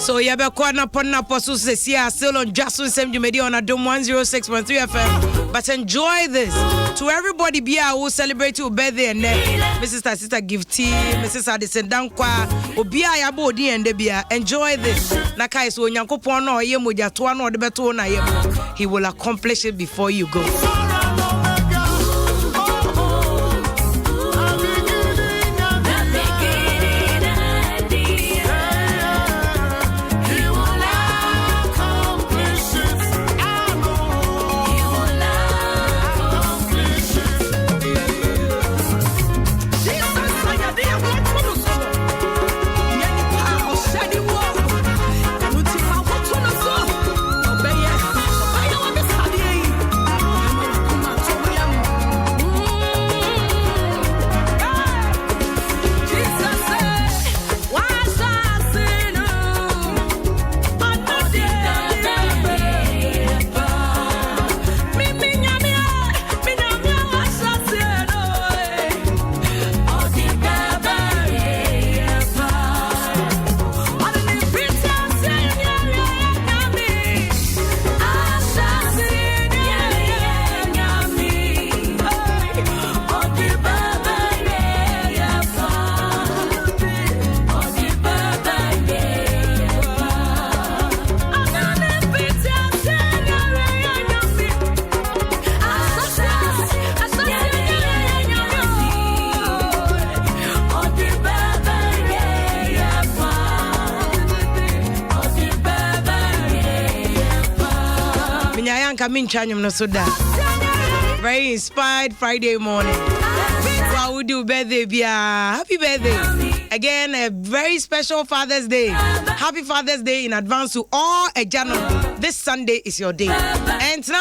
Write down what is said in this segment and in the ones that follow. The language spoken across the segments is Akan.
So you be corner ponna posu sesia still on Dwaso Nsem Jumedi on Adom 106.3 FM. But enjoy this. To everybody be a who celebrate your birthday and Mrs. Sister Gifty, Mrs. Addison Dankwa, Obia Yabo di and Debia. Enjoy this. Nakai so Nyankopon no ye moja to no de beto na ye. He will accomplish it before you go. Very inspired Friday morning. Wow, we do birthday, happy birthday. Again, a very special Father's Day. Happy Father's Day in advance to all a January. This Sunday is your day. And they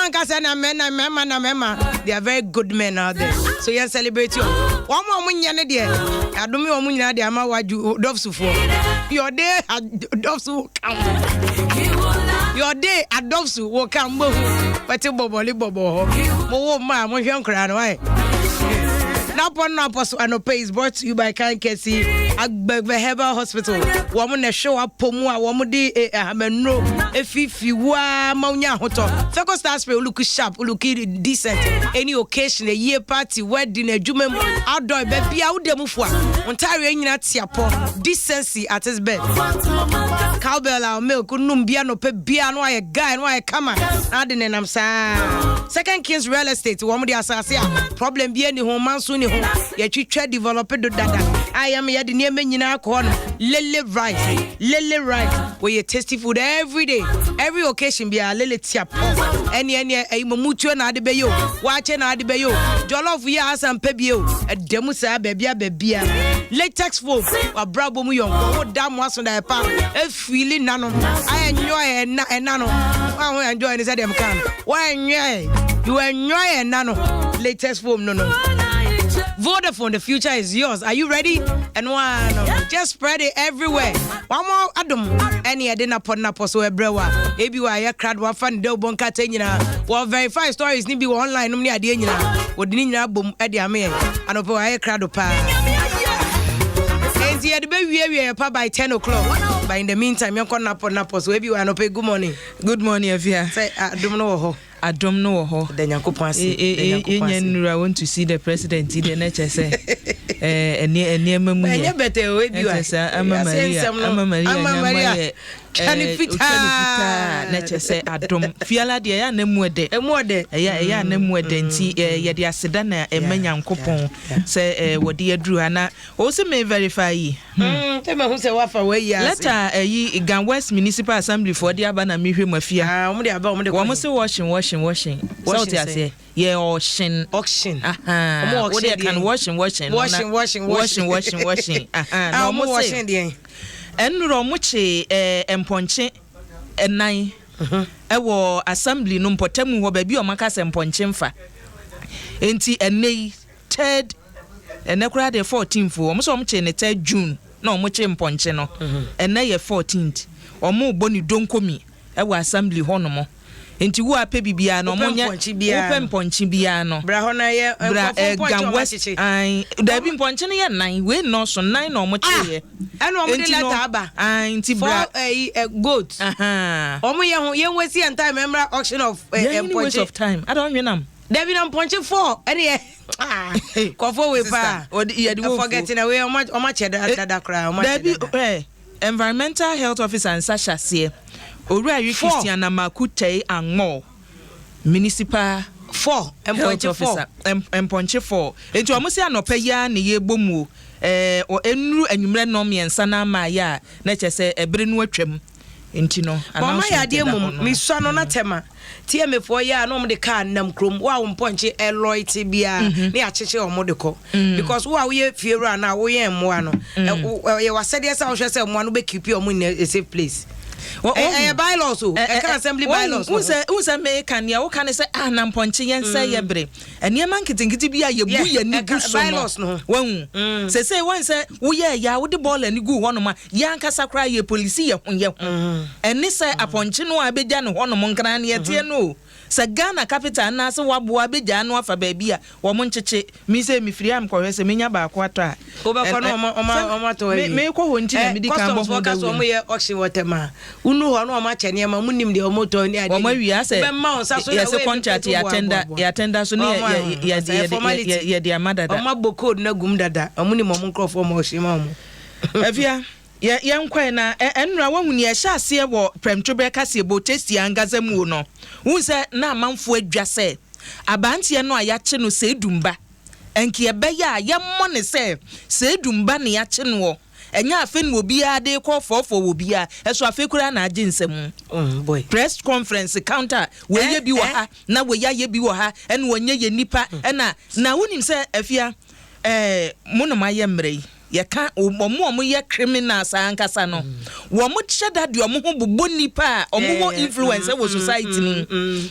are very good men out there. So you celebrate you. One more I don't know your day Dofsu your day Adopsu will come but bobo mo ma mo hwen kra no why na poso anope is brought to you by Kan Kesi Agbegbe Herbal Hospital. Woman na show up pomu a woman di ameno efifi wa maunya hoto. Feko Star Spray look sharp, look decent. Any occasion, a year party, wedding, a jumem, outdoor baby out de mufwa. Ontario nyina tiapo, decency at his bed. Cowbell our milk, numbia no pe bia no a guy no a kama. Adin am sa. Second Kings Real Estate, woman di asase problem bi any home man so ni ho. Ye twitwa develop do dada. I am here the near me nyina ko no. Lele rice. We eat tasty food every day. Every occasion be a lele tiapo. Any mutuo na ade beyo. Wache na ade beyo. Jollof we asam pebio. A demusa bebia. Latex foam. Wa brabo mu yon. Wo dam waso da pa. E feeling nano. I enjoy nano. I enjoy this dem can. Why enjoy? You enjoy nano. Latex foam no. Vodafone, the future is yours. Are you ready? And one, just spread it everywhere. One more Adom. Any adena ponna poso ebrewa. Ebi wa ya crowd wa fan del bonka tenyina. Wa verify stories ni bi online no ni ade nyina. Wodi nyina bom ade ame. Anopo wa ya crowd pa. Enti ade be wie pa by 10 o'clock. But in the meantime, you konna ponna poso ebi wa anope good morning. Good morning Evia. Say Adom no ho. Adom no ho. The Nyankopon say. I want to see the president in the NHS. Enya better we bi wa. Maria. Chanifita NHS Adom. Fiala de ya na muede. Ya na muede nti ye de aseda na Nyankopon say wodi aduru ana. O se me verify yi. Tell me who say wa fa we ya. Letter yi Gan West Municipal Assembly for the aba na mehwe mafia. Omo de aba omo de. Wo mo se washing. So te ase. Yeah, auction. Aha. What they can washing. Aha. No more washing there. Enro muche emponche enan. Ewo assembly no mpotemu ho ba bi o maka se emponche mfa. Enti enei 3rd enekura de 14th o mo so mche ne 3rd June na o muche emponche no. Enei 14th. O mo boni donkomi ewo assembly ho no mo. enti wo apɛ bibia no mo nya open ponchi bia no bra ho na ye gan west ai da bi ponchi no ye 9 we no so 9 no mo cheye eno mo de letter aba enti bra goat omo ye ho ye wasi time member auction of waste of time I don't know Debbie nam ponchi 4 ene kofo we pa forgetting away o ma cheda kra o ma cheda environmental health officer and Sasha see Owura Christian Namakutei Ango municipal 4 officer emponche 4 enti omo se anopa ya ne ye bomu o enuru anwumre no miensa na ma ya na chese ebere no atwam enti no mama ya de mum mi so no na tema tie mefo ya no mo de car nam krom wa wo mponche eloite bia ne ya cheche o mo de ko because wa we fiera na wo ye mmoa no ye wasede sa wo hwe se mmoa no be keep o mo in a safe place bylaws can assembly bylaws unse me kan ya wo kan say na mponche yensa ye bre eniema nkitikiti bia ye bu ye ni gu so bylaws no wan say wan say wo ye ya wo de ball ani gu ho no ma ya nkasa kra ye police ye ho eni say aponche no abeja no ho no nkran ne ye tie no sa Ghana capital na se wabo abeja no afa ba bia wo mo ncheche mi se mi firi am kwohwe se menya ba ko ato a obakọ no oma to me ko ho nchi na mi di kan bo ho da so mo ye auction wotema unu ho no oma chene ma munim de omo to ni ade o ma wi ase be ma onsa so ya se contract ya tender so ne ya dia madada o ma bo code na gum dada omunim omo nkrofo mo oshima mo afia ya nkwan na enra wahuni ya sha ase wo premtwobe kase bo testi angaza mu no unse na amanfo adwase abantie no ayache no se dumba enke ebeya ya mo ne se dumba ne yache no enya afe no obi ade ko fofo obi a eso afe kura na age nsem boy press conference counter we ye bi wo ha na we ya ye bi wo ha ene wonye ye nipa na wonim se afia monoma ye mrei ye ka omo ye criminals ankasa no wo mo cheda de omo ho bobo nipa omo ho influence wo society ni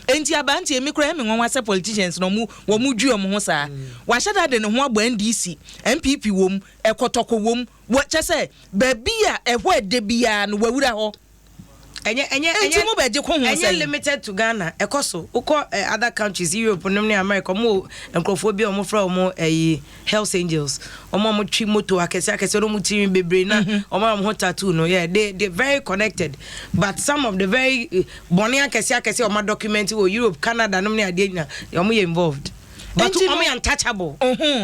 enti abanti emi kura emi nwanwa se politicians no mu wo mu dwu omo ho sa wa cheda de ne ho agba NDC MPP wom ekotoko wom wo chese ba bia ehwo ede bia no wawura ho enye mo beje ko ho say limited to Ghana ekoso uko other countries Europe no ne America mo nkrofo bi omo fra omo Hells Angels omo twi moto akese no mutiri bebre na omo ho tattoo no yeah they very connected but some of the very boni akese omo document wo Europe Canada no ne ade na omo involved but omo untouchable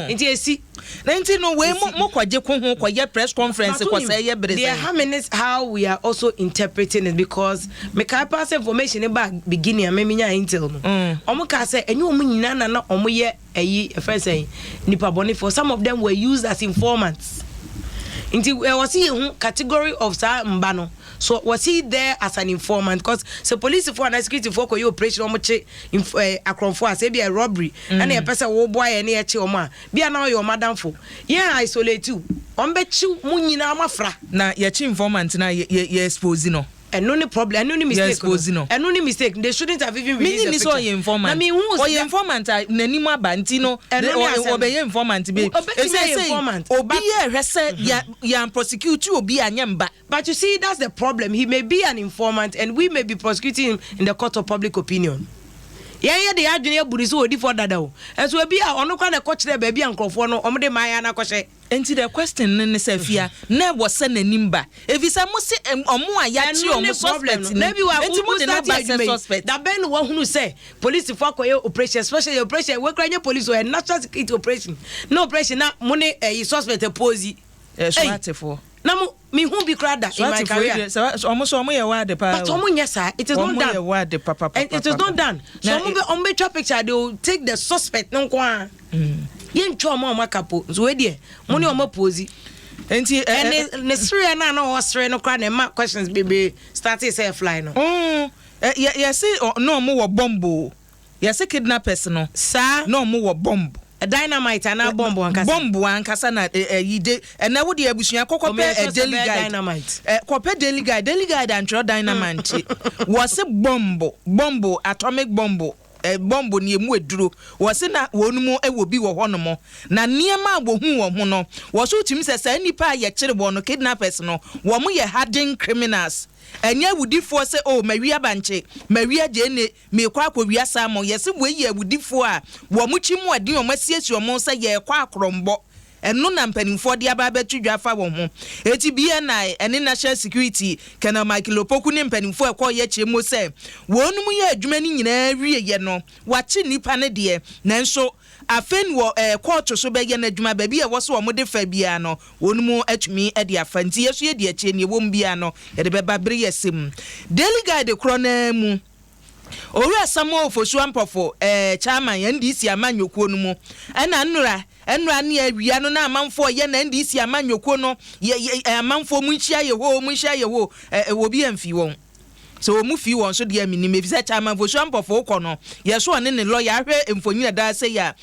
nti esi nti no we mo kwaje ko ho kwaye press conference kwa say ye breze there how many how we are also interpreting it because me ka pass information about beginning and me nya intel no omo ka say enye omo nyina na omo ye ayi first say nipa boni for some of them were used as informants nti was he category of sa mba no so was he there as an informant because so police for and security for ko operation omo che akronfo as be a robbery and a person wo boy e na e che omo a bia na your madam for yeah isolate you ombe chi munyina amafra na ye chi informant na ye expose no and no problem and no mistake and no mistake they shouldn't have even released the picture. Informant. I mean who is informant nani ma banti no obey informant be informant obi ya prosecute obi anyamba but you see that's the problem he may be an informant and we may be prosecuting him in the court of public opinion yeah the adwene aburi so odi for dada o enso obi a ono kwa na kochire ba bia nkrofo no omde maya na kohye enti the question ne se fia na wo se nanimba evisa mo se omo ayachi omo suspect na bi wa enti mo de na ba suspect da ben wo hunu se police for akoye operation especially operation we kranye police o national security operation no operation na mo ne suspect pose swat for na me who be crowd in my career so almost ye word pa but yes sir it is not done and it is not done so on be picture they will take the suspect no kwa yen twa mo makapo so we de mo ne o mapozi enti ne sire na na o sire no kwa na ma questions bebe start say fly no ye say no mo wo bombo ye say kidnappers no sir no mo wo bombo a dynamite and a bomb ankasa na yide na wo de abusua kokope daily guide dynamite kope daily guide and throw dynamite was a bombo atomic bombo bombo ni emu eduro was na wonumu ewo bi wo honomo na niema abohu wo ho no wo so timi se nipa ye kire bo no kidnappers no wo mo ye hardened criminals enya wudifo se o mawia banche mawia jene me kwa akowia samo yesi we ye wudifo a wo mu chimu adin o masiesie o mo se ye kwa akrombo eno na mpanimfo de aba betudwa fa wo ho eti bia na ene national security kana Michael Opoku ne mpanimfo ekọ ye chemo se wonum ye adwuma ni nyina wie ye no wachi nipa ne de nanso afen wo court so be ye na adwuma ba bia wo so wo de fa bia no wonum atumi e de afa nti yeso ye de achi ne wo mbia no ye de be ba bre yesem daily guide kro na mu owi asamo ofosu ampofo chairman ye ndisi amanyokuo no mu ana nnura ne awia no na amanfo ye na ndisi amanyokuo no ye amanfo mu nhia ye ho wo bi amfi won so mu fi won so de amini me visa chairman fosu ampofo ukono ye so ne lawyer ahwe emfonyi da say ya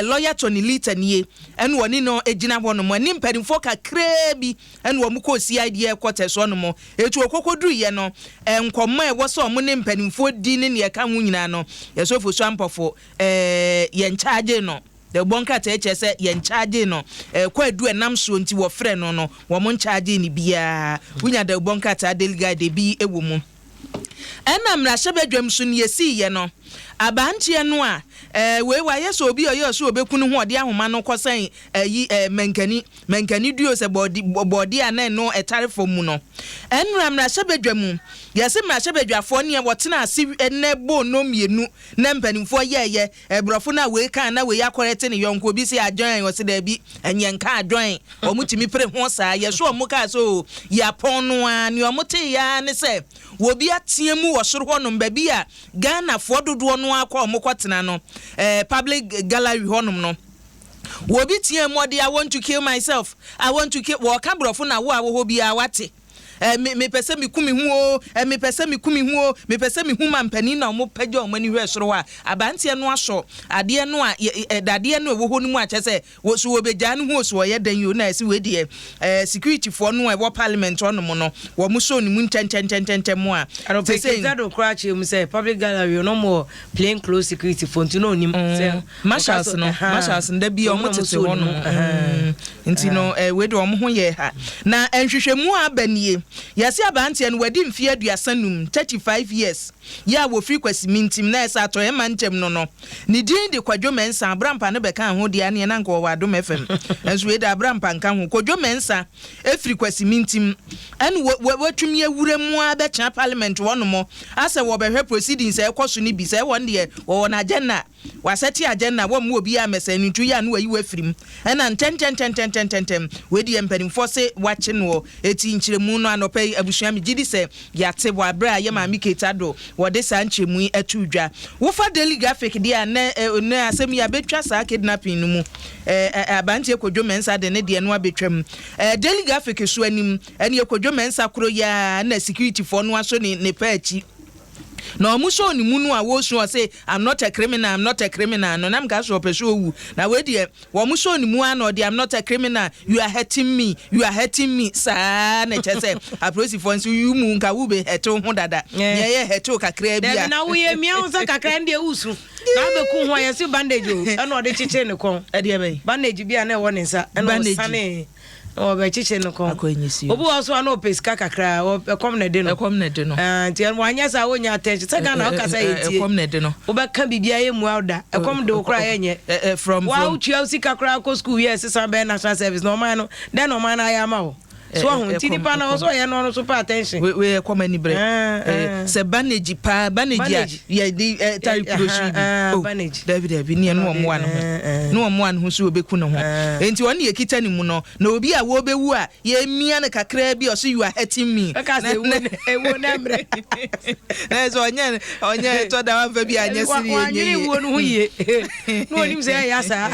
lawyer Tony Lita nie ene woni no ejina ho no mo ni mpadimfo kakra bi ene wo mu ko CID e quarter so no mo etu okokoduru ye no enkomo e wo so mo ne mpadimfo di ne ne ka hu nyina no ye so fosu ampofo ye nchaage no the bonka teche se ye nchaage no kwadu enam so nti wo frɛ no wo mo nchaage ni bia wunya the bonka ta delegate de bi ewo mu enam ra hyebedwam so ne yesi ye no abantie no a we wa yeso obi oyo so obekunu ho ode ahoma no kosan menkani duo se body ana no etare fomu no enra mra hyebedwam yesi mra hyebedwafo ne wotena ase enne bo no mienu na mpanimfo ye brofo na we kan na we yakorete ne yonko obi se adwan wo se da bi enyenka adwan omutimi pre ho saa yeso omuka so ya pono a ne omote ya ne se wo bi atiemu wo soro ho no mba bi a Ghana fo dodo no akwa omokotena no public gallery honum no wo bi tiemu de I want to kill myself I want to kill wo ka brofo na wo awo bi a wate me pese mi kumi hu me pese mi kumi hu me pese mi hu mampani na mo pagya o mani hwe soro a abantie no aso ade no a dade no ewo honu mu a chese wo so obegya no hu so ye dan yo na esi we de security for no e wo parliament ono mo no wo mu so ni mu ntenten mo a say that do crash you say public gallery no more plain close security for ntino onim say marshals nda bi o mo tete ho no nti no we de o mo ho ye ha na enhwehwemu abanie yasi abantie no wadi mfie aduasanum 35 years ya wo frequency mintim na esa to e mantem no ni din de kwadwo mensa abrampa ne beka ho dia ne na nko wa Adom FM enso we da abrampa nka ho kwadwo mensa e frequency mintim en watwumi awuremu abecha parliament wono mo asa wo behwe proceedings e koso ni bi se won de wo na agenda waseti agenda wo mu obi amesa ni tu ya no ayi wafrim ena ntenten we di empanimfo se wache no eti nchiremu no anopai abusuami gidi se yate bo abra ye ma miketa do wo de sa nchemu atudwa wo fa daily graphic dia na asem ya betwa sa kidnapping no mu abantie kodwo mensa de ne de no abetwam daily graphic so anim ene kodwo mensa kro ya na security for no aso ne pa achi no muso ni munu a wo so say I'm not a criminal no nam ga so peso owu na we de wo muso ni mu an I'm not a criminal you are hurting me sa na chese aprosi for nso you mu nka wo be heto ho dada ye heto kakra bia na wo ye mia unsa kakra ndi usu na be ku ho ye si bandage o e no de chiche ne kon e de be bandage bia na wo ne nsa e no sane o be chiche no kon obu also na opeska kakra o kom na de no ti en wanya sa wonya attention se ga na o kasa yeti kom na de no o be kan bibia ye mu awda e kom de okra ye nye from wa uchi o sika kra ko school yes sa be national service no man no then no man aya ma o so ahun ti nipa na so ye no super attention we come any break se bandage ye di tari proshi bandage David bi ne no omo an ho so obeku ne ho enti won ye kita ni mu no na obi a wo bewu a ye mia ne kakra bi o so you are hurting me ewo na mre na so onye to da wan fa bi anya siri ye wo no ye no onim se ya sa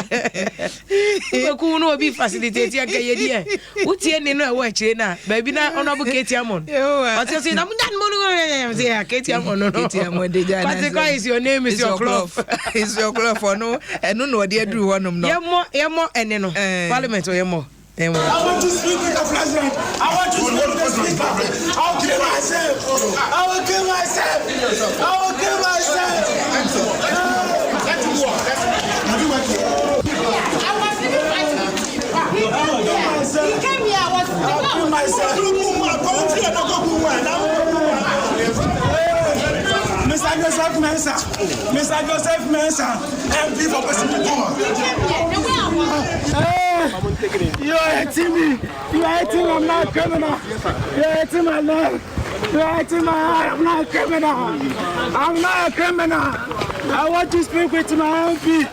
obeku no obi facilitate akaye die utie ne no chire na baby na honorable Katie Amon what you say na mundan mo say Katie Amon no Katie Amon de jana what is your name is your club is your club for no eno no de aduru honum no yemo ene no parliament o yemo I want to speak with the president. I want to speak with the speaker. I'll kill myself. I will kill myself. He came here. I was. I'll kill myself. Mr. Joseph Mensah. Mr. Joseph Mensah. MP for President. You are hating me. You are hating I'm not a criminal. You are hating my life. You are hating my heart. I'm not a criminal. I'm not a criminal. I want to speak with my MP,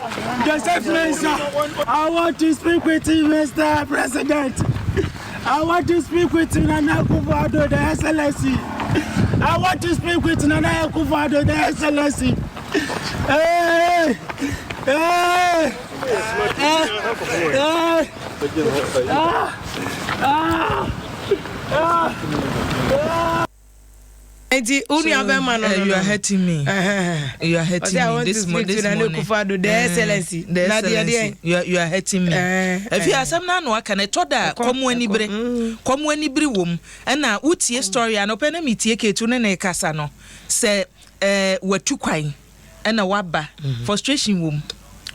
Joseph Mensah. I want to speak with you, Mr. President. I want to speak with Nana Akufo-Addo, the Excellency. I want to speak with Nana Akufo-Addo, the Excellency. Hey! Hey! You are hurting me. You are hurting me. This morning. The Excellency. You are hurting me. If you are some now, I can told that come when you womb and now uti story and open a meeting to Nene Casano. Say, we're too quiet and a wabba frustration womb.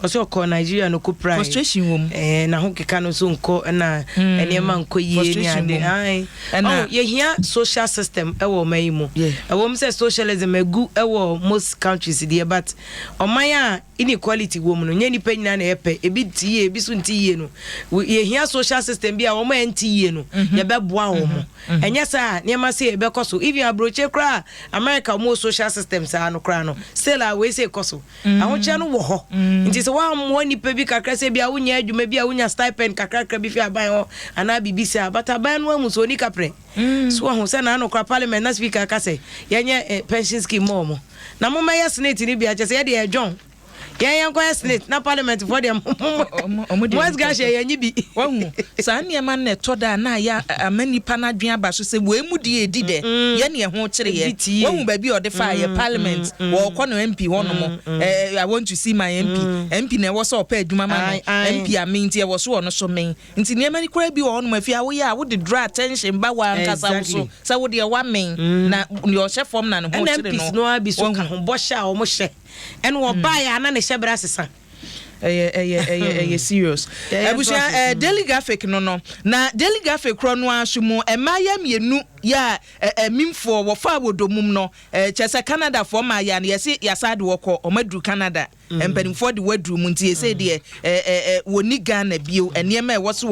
Also call Nigeria no ko pride frustration wom na ho keka no so nko na enema nko yie ni ade ai oh ye here social system e wo mai mu e wo mse socialism egu e wo most countries there but oman a inequality wo mu no nya nipa nyina na epe ebi tie ebi so ntie no ye here social system bi a wo ma ntie no ye beboa wo mu enya sa niam se e be koso even abroche kra America mo social system sa no kra no still a we say koso ahocha no wo ho nti wa mo ni pe bi kakra se bia wonya adwuma bia wonya stipend kakra bi fi aban ho ana bibisa but aban no amuso ni kapre so ho se na no kra parliament na speaker ka se yenye pension scheme mo na mo ma senate ni bia che se ye de John yan ko senate na parliament for dem what's gash yenye bi wahu sa niam na to da na ya amani pana dwan aba so se we mu die edi de ye ne ho kire ye wahu ba bi o de fa ye parliament wo ko no MP hono mo I want to see my MP na wo so pa adwuma ma MP aminti e wo so no so men nti niam ni kura bi wo no afia wo ya wo de draw attention ba wa nkasa wo so sa wo de wa men na your chef form na no ho kire no no abi so ka ho bo sha o mo hye en wo ba ya na ne hyebra sesa serious abusia daily graphic no na daily graphic kro no ashumu emaya mienu ya mimfo wo fa wodomum no chese Canada for ma ya yesi yasade woko omadru Canada empanimfo de wadru mu ntie se de woni Ghana bio enema wo so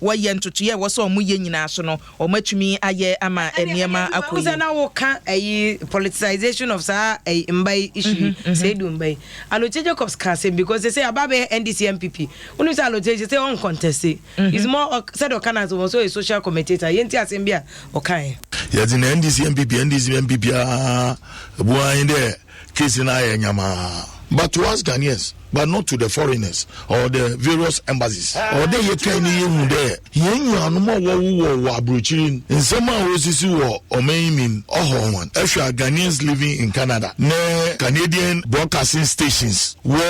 wo ye ntoto ye wo so omo ye nyina so no omatumi aye ama enema akoyi wo na wo ka politicization of sa mbai issue say do mbai Aloche Jacobs can say because they say ababe NDC MPP unu say Aloche say on contest is more said o Canada so a social commentator yenti asembia o kan yadi na NDC MPP boy in there case na nyama but to us Ghanaians but not to the foreigners or the various embassies or they can you there yen anu mo wo abrochirin nsema osisi wo omeyimin ohon ehwa Ghanaians living in Canada na Canadian broadcasting stations wo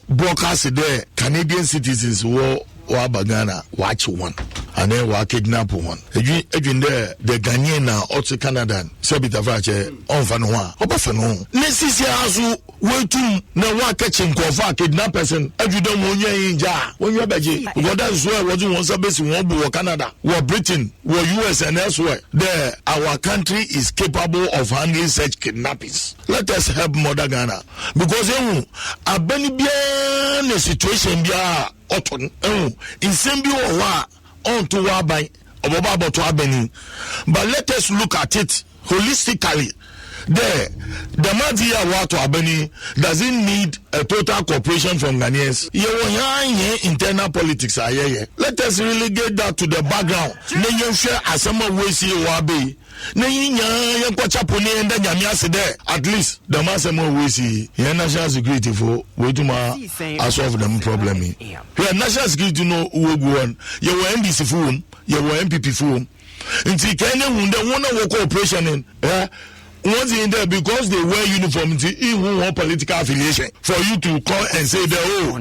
broadcast there Canadian citizens wo Bagana watch one and then wa kidnap one edwin there the Ghanaian na out Canada sebita frache onfa no a obafa no nesisi azu wetum na wa catching kofa kidnap person edwidom onye inja onye beje because that's why was one service one bo Canada or Britain or US and elsewhere there our country is capable of handling such kidnappings. Let us help mother Ghana because abani bia na situation bia oton insembi owa on to wabai oboba to abeni but let us look at it holistically. The Madia Wato Abeni doesn't need a total cooperation from Ghanaians. Internal politics are here. Let us relegate that to the background. At least the Masamo we see national security for wetuma solve them problem. National security no uguan. You were NDC forum, you were MPP forum. Until Kenya won cooperation in once in there because they wear uniform in one political affiliation for you to call and say that your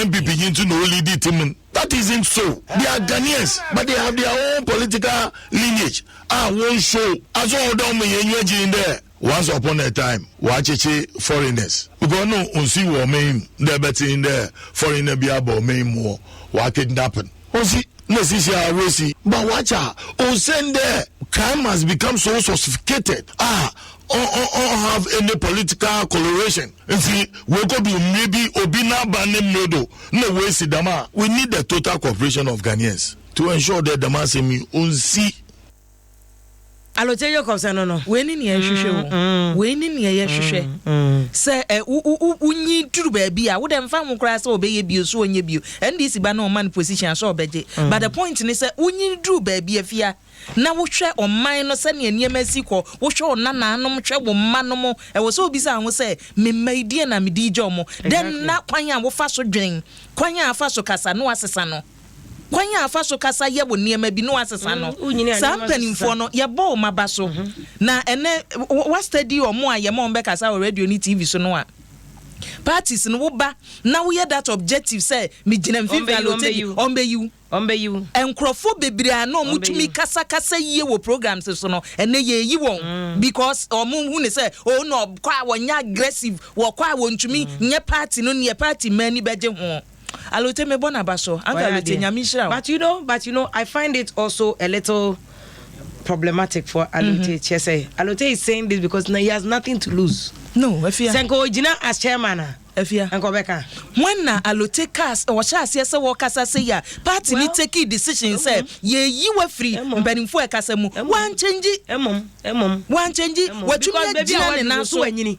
MPP into no lead team. That isn't so. They are Ghanaians, but they have their own political lineage. Won't show as all down in there. Once upon a time, watch foreigners. Because no unsi wo main there bet in there foreigner be abo main more what kidnapping. necessary racy. But watch out. Oh, send there. Crime has become so sophisticated. Or have any political coloration. And see, we could be maybe Obina Banem Nodo. No way, Sidama. We need the total cooperation of Ghanaians to ensure that the Masemi on see. Aloteyo kofsa no. Weni ni ehwehwe wo. Weni ni ehwehwe. Se unyi duru ba bia wo dem fa ho kra se obeye bio so onye bio. NDC ba na man position so obeje. But the point ni se unyi duru ba bia fia na wo hwe oman no se ne eniema siko wo hwe onananom hwe wo manom e wo se obi sa ho se memaidie na medije omo den na kwan a wo fa so dwen kwan a fa so kasa no asesa no kwanya afa so kasa ye wo niema bi no asesa no sampanimfo no ye bo maba so na ene wa study omo a ye mo mbe kasa o radio ni TV so no a parties no wo ba na wo ye that objective say me gina mfi allocate ombe you enkrofo bebre ano mutumi kasa ye wo programs so no ene ye yi won because omo hu ne say o no kwa wonya aggressive wo kwa wontumi nye party no ne party mani beje ho alote me bona baso alote nyamishira. But you know I find it also a little problematic for Alote Chese. Alote is saying this because now he has nothing to lose. No, Efia. Senko Jina as chairman. Efia. Enko beka. When na Alote cast or sha say wakasa say ya party ni take decision say ye yi we free mpanimfo e kasa mu wan change wan change watumi Jina ne na so wanyini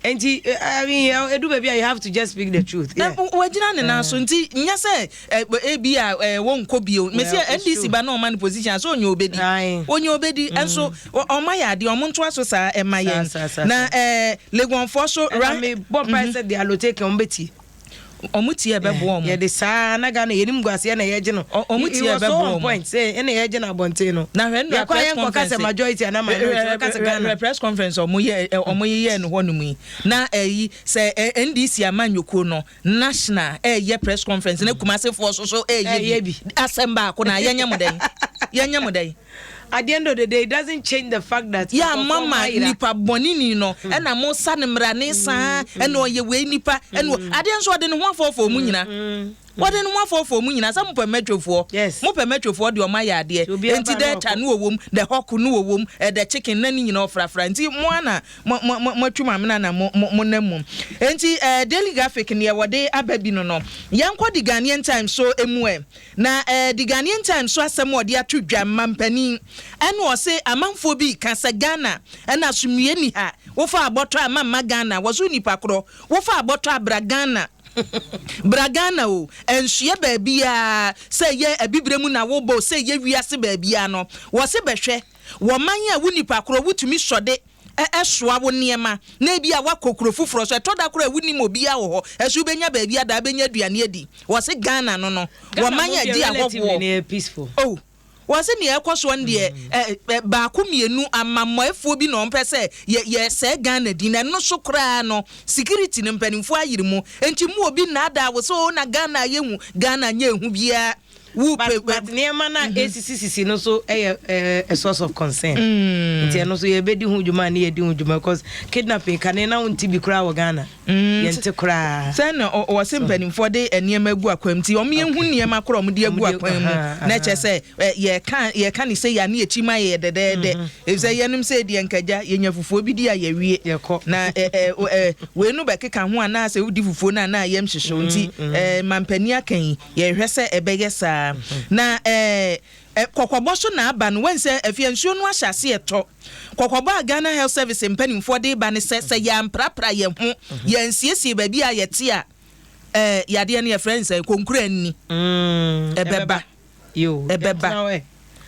enti I mean edu baby you have to just speak the truth. Yeah. Wajina ne na so nti nya say ebi a won ko bio me say NDC ba na man position so onye obedi enso omaya de omonto aso sa emayen na legon for so me bon price the allocate ombeti omuti ebebo omo ye de sa na ga na yenim guase na yeje no omuti ebebo omo point say ene yeje na bonte no na hwe no press conference majority na minority press conference omo ye no ho no mu na say NDC amanyoko no national ye press conference na kumase for so ye bi asemba ko na yenya modan at the end of the day, it doesn't change the fact that mama nipa bonini no and na mo sa ne mra ne sa and o ye we nipa and at the end so de no ho for mu nyina what in one for mu nyina some per metro for yes mo per metro for de o ma ya de enti de cha no owom the hawk no owom the chicken na ni nyina ofrafra enti mo ana mo twuma mena na mo namum enti daily graphic ne wode ababi no yankwa the Ghanaian Times so emu na the Ghanaian Times so asem wode atodwa mampani ene o se amanfo bi kasa Ghana ena asumie ni ha wo fa aboto amama Ghana wo so nipa kro wo fa aboto abra Ghana Bragana o enhye baabia say ye abibremu na wo bo say ye wiase baabia no wo se behwe wo manya wunipa kro wutumi sode soa wo niema na bia wakokro fufuro so etoda kro wuni mobia wo ho esu benya baabia da benya aduane adi wo se Ghana no wo manya di ahwo peaceful oh wase ne ekoso nde ba akumienu amamoefo bi no mpese ye se Ghana di na no so kra no security ne mpanimfo ayirimu enti mu obi na ada wo so na Ghana yehu Ghana nya ehu bia but niema na ACCC no so a source of concern enti no so ye bedi hu djuma na ye di hu djuma because kidnapping kan na wonti bi kra wo Ghana ye nti kra say na o se mpanimfo de niema gu akwamti o me hu niema kra o de gu akwam na che say ye kan ni say ya na echima ye de if say yenim say de nkaja ye nya fufuo bi di ya ye wie na we no be keka ho ana say udi fufuo na yem hwehwe nti mampani akan ye hwese ebegesa na kokwobo so na aba no wense afiansuo no ahyase eto kokwobo Ghana Health Service mpanimfo de ba ne se ya mprapra ye ho ye nsiesie ba bia ye te a yade ne ye friends konkura ni ebeba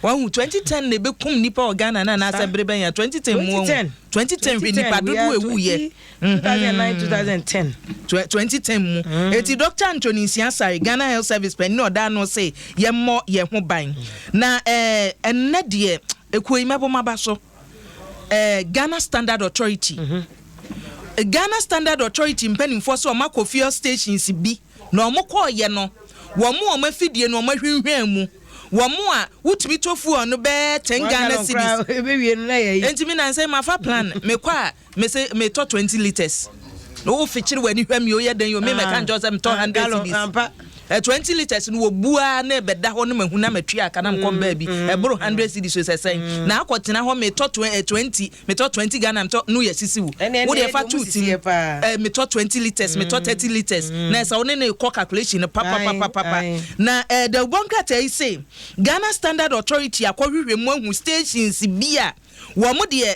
Wahu 2010 ne bekum nipa o Ghana na asa breben ya 2010 mu 2010 we nipa dodo ewu ye 2009 2010 mu eti Dr. Anthony Siasari Ghana Health Service pen no da no say ye mo ye ho ban na enne de ekoyima bo maba so Ghana Standard Authority Ghana Standard Authority mpanimfo so makofio stations bi na omukọ ye no wo mo omafidie no omahwehwan mu womo a wutumi tofu ono be 10 Ghana cedis ebewie no na ye entimi na nse mafa plan me kwa me say me to 20 liters no wo fichiri wani hwami o ye den yo me me kan jo say me to 100 cedis 20 liters no obua na beda ho no mahuna matwa aka na mkom ba bi ebro 100 cedis so sesen na akotena ho me to 20 Ghana to no yesisi wo wo de fa two team me to 20 liters me to 30 liters na sa one na e calculation papa na the bonka tell say Ghana Standard Authority akwahwehwe mu ahu stations bia wo mo de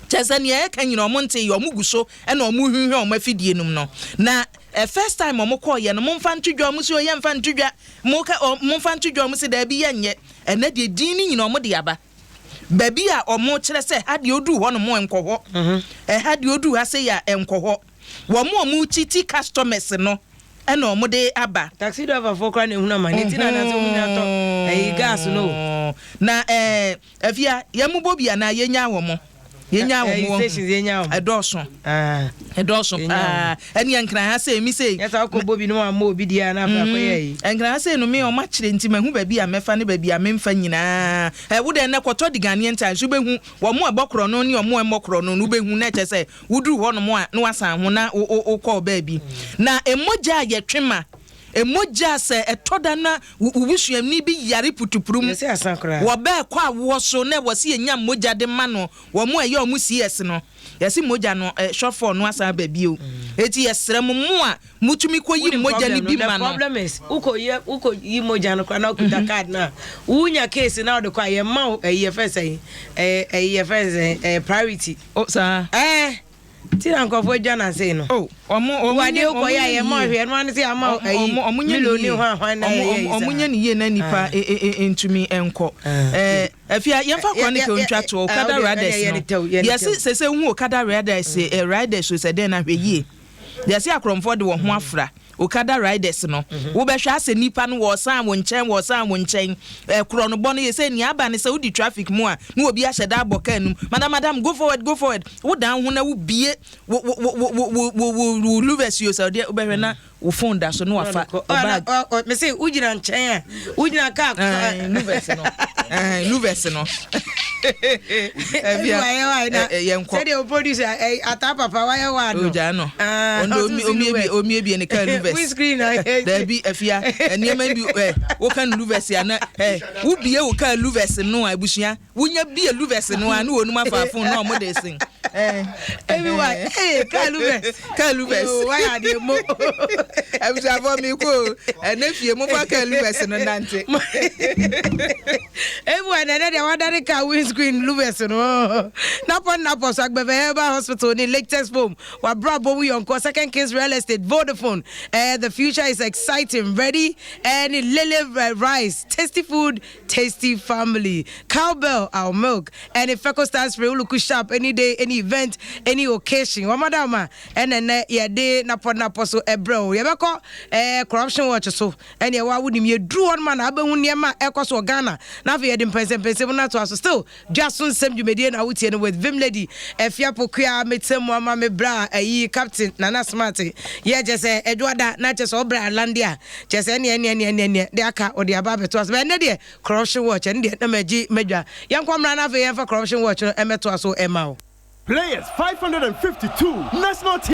Tanzania kan you know monte yo muguso e na omu hwehwe o mafidie num no na first time omo call ye no momfa ntodwa omo so ye mfa ntodwa momfa ntodwa omo se da bi yenye ena de din ni nyina omo de aba baby a omo kire se ha de odu ho no mo enkoho ha de odu ha se ya enkoho wo mo omo titi customers no ena omo de aba taxi driver for kra na ehuna mani tina na so munya to gas no na afia ye mubo bia na ye nya wo mo yenya wo stations yenya wo edoso eni enkran ha say mi say yes akobo bi no ama obi dia na afa koye enkran ha say no me o ma kire nti mahu ba bi a mefa ne ba bi a memfa nyina wo de na kwoto digane ntan so behu wo mo abokro no ne o mo emokro no no behu na che say wuduru ho no mo a na wasan ho na ukọ ba bi na emoja ye twema emoja se etoda na ubusuam ni bi yare putupurum wo ba kwa wo so na wo se enya moja de ma no wo mo eye o mu CS no yesi moja no short for no asa ba bi o eti yesrem mo a mutumi koyi moja ni bi ma no the problem is uko yi moja no kwa na okuta card na unya case na de kwa ye ma priority o sa Tina nkofo Jana say no. Wade ukoya ye mo hwe no an say ama million hwan na ye. Omunye ne ye na nipa entumi enko. Afia ye fa chronicle ntwa to Okada Riders no. Yes se hu Okada Riders riders so se den na hwe yie. Yes akromfo de wo ho afra. Okada Riders no wo be hwa ase nipa no wo san wo nchen kro no bo no ye say ni aba ne say wo di traffic mu a no obi a hyeda aboka anum madam go forward wo dan ho na wo bie wo luvers yo so de wo be hwe na wo phone da so no wafa me say ujina nchen a ujina ka luvers no say the producer ata papa why wa no oja no omi ebi ne ka luvers screen there be afia eniema bi wo kan luvers ya na wo bie wo ka luvers no abusua wonya bie luvers no a no onum afa phone no mo de sin everyone ka luvers why are they mo abusua for me ko enafie mo fa ka luvers no nante everyone na dey wadare ka windscreen luvers no napo so agbebe hospital in latest home wa brabo we on Second Kings Real Estate Vodafone. The future is exciting. Ready and Lily rice, tasty food, tasty family. Cowbell, our milk, and if Feco stands for Uluku shop any day, any event, any occasion. Wa madama and then ya day napo so ebro. Yebeko corruption watch so and ya wa wudim ye drew on man abe uniema ekos Ghana. Na fe yedim pense na to aso still Dwaso Nsem dwumedie na wutie no with Vim Lady efia pokua metem ama me bra ayi captain Nana Smart ye je se Edwada na je so bra landia je se ne de aka o de aba beto aso be ne de corruption watch ne de na magi medwa yankwamra na fe ye fa corruption watch no emeto aso ema o players 552 national team